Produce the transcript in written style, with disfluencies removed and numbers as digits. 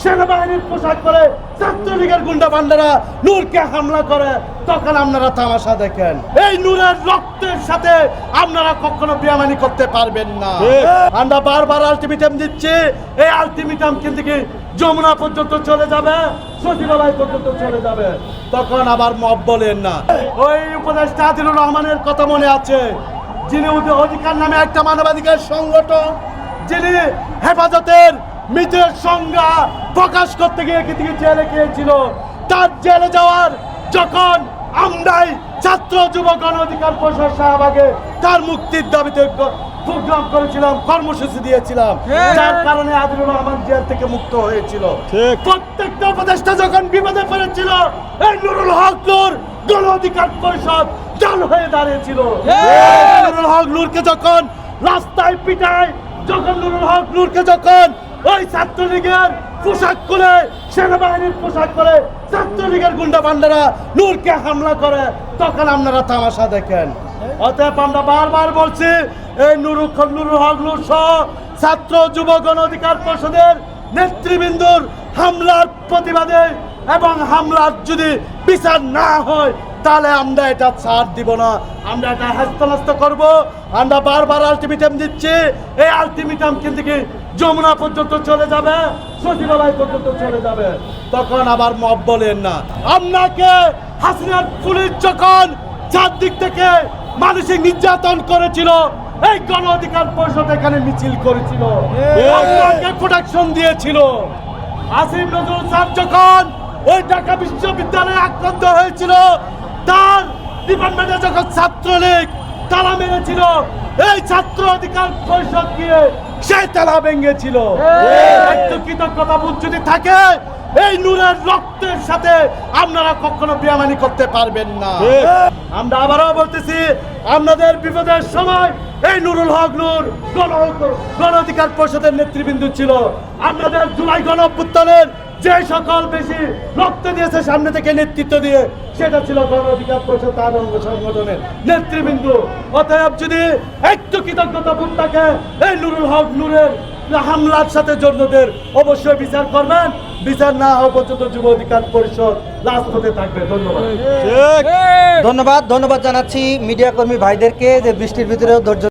সেনাবাহিনীর পোশাক পরে ছাত্রলীগের গুন্ডা বান্ডারা নূরকে হামলা করে, তখন আপনারা তামাশা দেখেন। এই নূরের রক্তের সাথে আপনারা কখনো বেয়ামানি করতে পারবেন না। আমরা বারবার আলটিমেটাম দিচ্ছি, এই আলটিমেটাম কিন্তু কি যমুনা পর্যন্ত চলে যাবে, সচিবালয় পর্যন্ত চলে যাবে, তখন আবার মব বলেন না। ওই উপদেষ্টা আদিলুর রহমানের কথা মনে আছে, যিনি অধিকার নামে একটা মানবাধিকার সংগঠন, যিনি হেফাজতের মৃতের সংজ্ঞা প্রকাশ করতে গিয়ে কিন্তু জেলে গিয়েছিল। তার জেলে যাওয়ার যখন আমরাই ছাত্র যুব গণ অধিকার পরিষদ শাহবাগে তার মুক্তির দাবিতে প্রোগ্রাম করেছিলাম, কর্মসূচি দিয়েছিলাম, যার কারণে আদিলুর রহমান জেল থেকে মুক্ত হয়েছিল। প্রত্যেকটা উপদেষ্টা যখন বিপদে পড়েছিল, এই নুরুল হক নূর গণ অধিকার পরিষদ দল হয়ে দাঁড়িয়েছিল। নুরুল হক নূরকে যখন রাস্তায় পিটায়, যখন নুরুল হক নূরকে যখন ওই ছাত্রলীগের পোশাক খুলে, সেনাবাহিনীর পোশাক পরে ছাত্রলীগের গুন্ডা বান্ডারা নূরকে হামলা করে, তখন আপনারা তামাশা দেখেন। অতএব আমরা বারবার বলছি, এই নুরুল হক নূর সহ ছাত্র যুব গণ অধিকার পরিষদের নেতৃবৃন্দর হামলার প্রতিবাদে এবং হামলার যদি বিচার না হয়, তাহলে আমরা এটা ছাড় দিব না, আমরা এটা হস্তনস্ত করব। আমরা বারবার আলটিমেটাম দিচ্ছি, এই আলটিমেটাম কিন্তু কি যমুনা পর্যন্ত চলে যাবে, সচিবালয় পর্যন্ত চলে যাবে, তখন আবার মব বলেন না। আপনাকে হাসিনার পুলিশ যখন চারদিক থেকে মানসিক নির্যাতন করেছিল, এই গণ অধিকার পরিষদ এখানে মিছিল করেছিল, আপনাকে প্রোটেকশন দিয়েছিল। আসিফ নজরুল স্যার যখন ওই ঢাকা বিশ্ববিদ্যালয়ে আক্রান্ত হয়েছিল, তার ডিপার্টমেন্টে যখন ছাত্রলীগ তালা মেরেছিল, এই ছাত্র অধিকার পরিষদ গিয়ে সেই তালা ভেঙেছিল। একটু কৃতজ্ঞতা বোধ যদি থাকে, এই নূরের রক্তের সাথে আপনারা কখনো বেয়ামানি করতে পারবেন না। আমরা আবারও বলতেছি, আপনাদের বিপদের সময় এই নুরুল হক নূর গণ অধিকার পরিষদের নেতৃবৃন্দ ছিল। আপনাদের জুলাই গণ অভ্যুত্থানের যে সকল বেশি রক্ত দিয়েছে সামনে থেকে নেতৃত্ব দিয়ে, সেটা ছিল গণ অধিকার পরিষদ তার অঙ্গ সংগঠনের নেতৃবৃন্দ। অতএব যদি একটু কৃতজ্ঞতা বোধ থাকে, এই নুরুল হক নূরের হামলার সাথে জড়িতদের অবশ্যই বিচার করবেন। বিচার না হওয়া পর্যন্ত যুব অধিকার পরিষদ রাজপথে থাকবে। ধন্যবাদ। ধন্যবাদ জানাচ্ছি মিডিয়া কর্মী ভাইদেরকে, যে বৃষ্টির ভিতরেও ধৈর্য